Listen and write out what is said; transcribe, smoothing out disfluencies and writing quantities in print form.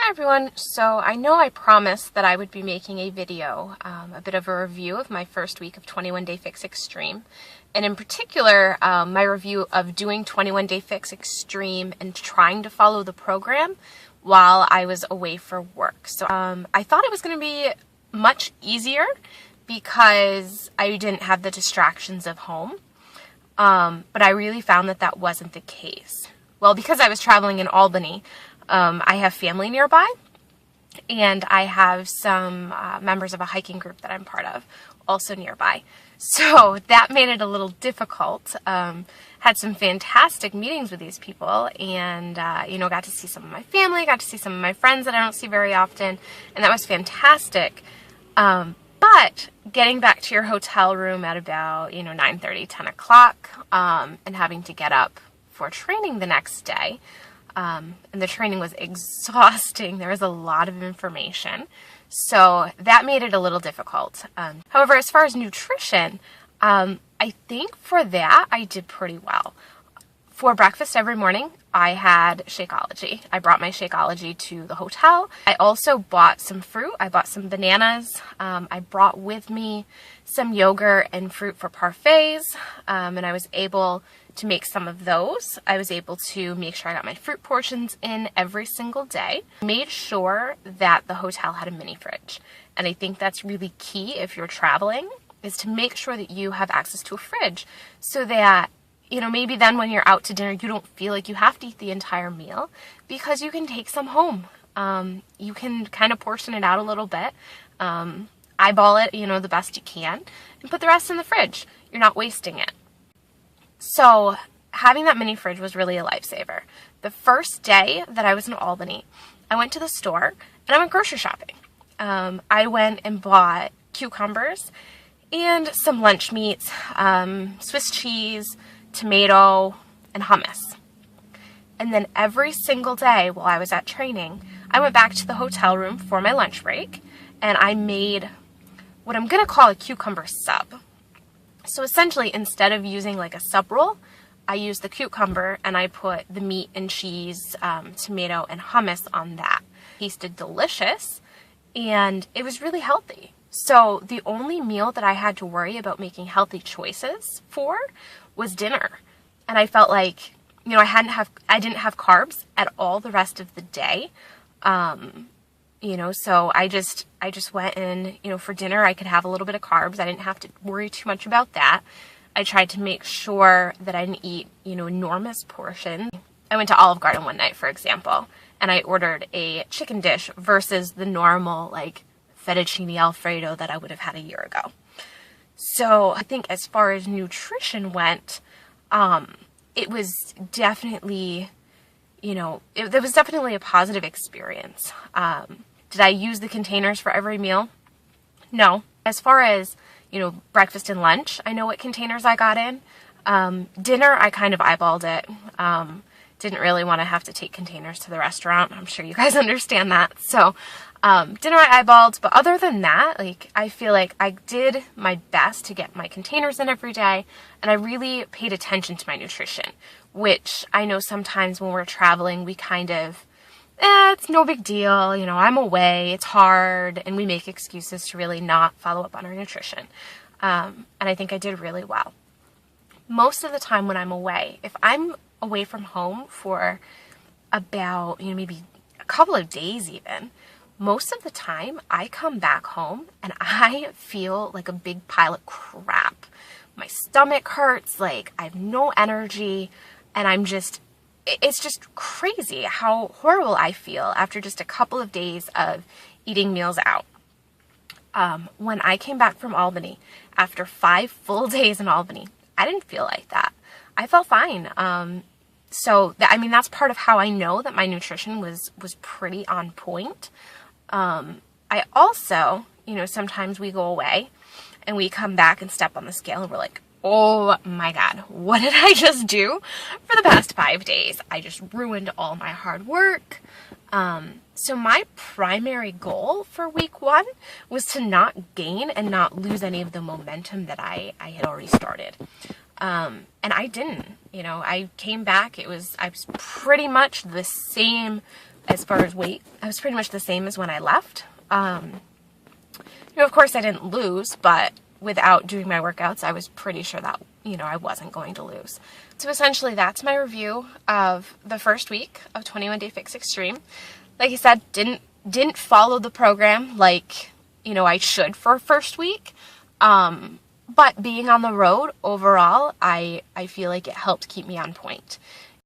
Hi everyone, so I know I promised that I would be making a video, a bit of a review of my first week of 21 Day Fix Extreme, and in particular my review of doing 21 Day Fix Extreme and trying to follow the program while I was away for work. So I thought it was going to be much easier because I didn't have the distractions of home, but I really found that that wasn't the case. Well, because I was traveling in Albany, I have family nearby, and I have some members of a hiking group that I'm part of also nearby. So that made it a little difficult. Had some fantastic meetings with these people, and got to see some of my family, got to see some of my friends that I don't see very often, and that was fantastic. But getting back to your hotel room at about 9:30, 10 o'clock, and having to get up for training the next day. And the training was exhausting. There was a lot of information. So that made it a little difficult. However, as far as nutrition, I think for that I did pretty well. For breakfast every morning, I had Shakeology. I brought my Shakeology to the hotel. I also bought some fruit. I bought some bananas. I brought with me some yogurt and fruit for parfaits, and I was able to make some of those. I was able to make sure I got my fruit portions in every single day. Made sure that the hotel had a mini fridge. And I think that's really key if you're traveling, is to make sure that you have access to a fridge so that maybe then when you're out to dinner, you don't feel like you have to eat the entire meal because you can take some home. You can kind of portion it out a little bit, eyeball it, the best you can, and put the rest in the fridge. You're not wasting it. So having that mini fridge was really a lifesaver. The first day that I was in Albany, I went to the store and I went grocery shopping. I went and bought cucumbers and some lunch meats, Swiss cheese, tomato, and hummus. And then every single day while I was at training, I went back to the hotel room for my lunch break and I made what I'm going to call a cucumber sub. So essentially, instead of using like a sub roll, I used the cucumber and I put the meat and cheese, tomato, and hummus on that. It tasted delicious and it was really healthy. So the only meal that I had to worry about making healthy choices for was dinner. And I felt like, I didn't have carbs at all the rest of the day. So I just went and, for dinner I could have a little bit of carbs. I didn't have to worry too much about that. I tried to make sure that I didn't eat, enormous portions. I went to Olive Garden one night, for example, and I ordered a chicken dish versus the normal, fettuccine Alfredo that I would have had a year ago. So I think as far as nutrition went, it was definitely, there was definitely a positive experience. Did I use the containers for every meal? No. As far as, breakfast and lunch, I know what containers I got in. Dinner, I kind of eyeballed it. Didn't really want to have to take containers to the restaurant. I'm sure you guys understand that. So, dinner I eyeballed, but other than that, I feel like I did my best to get my containers in every day, and I really paid attention to my nutrition, which I know sometimes when we're traveling, we kind of, it's no big deal, I'm away, it's hard, and we make excuses to really not follow up on our nutrition. And I think I did really well. Most of the time when I'm away, if I'm away from home for about, maybe a couple of days even, most of the time I come back home and I feel like a big pile of crap. My stomach hurts, I have no energy, and it's just crazy how horrible I feel after just a couple of days of eating meals out. When I came back from Albany, after 5 full days in Albany, I didn't feel like that. I felt fine. That's part of how I know that my nutrition was pretty on point. I also, sometimes we go away and we come back and step on the scale and we're like, oh my God, what did I just do for the past 5 days? I just ruined all my hard work. So my primary goal for week 1 was to not gain and not lose any of the momentum that I had already started. And I didn't, I came back, I was pretty much the same as far as weight, I was pretty much the same as when I left. Of course I didn't lose, but without doing my workouts, I was pretty sure that, I wasn't going to lose. So essentially that's my review of the first week of 21 Day Fix Extreme. Like I said, didn't follow the program like, I should for a first week. But being on the road overall, I feel like it helped keep me on point.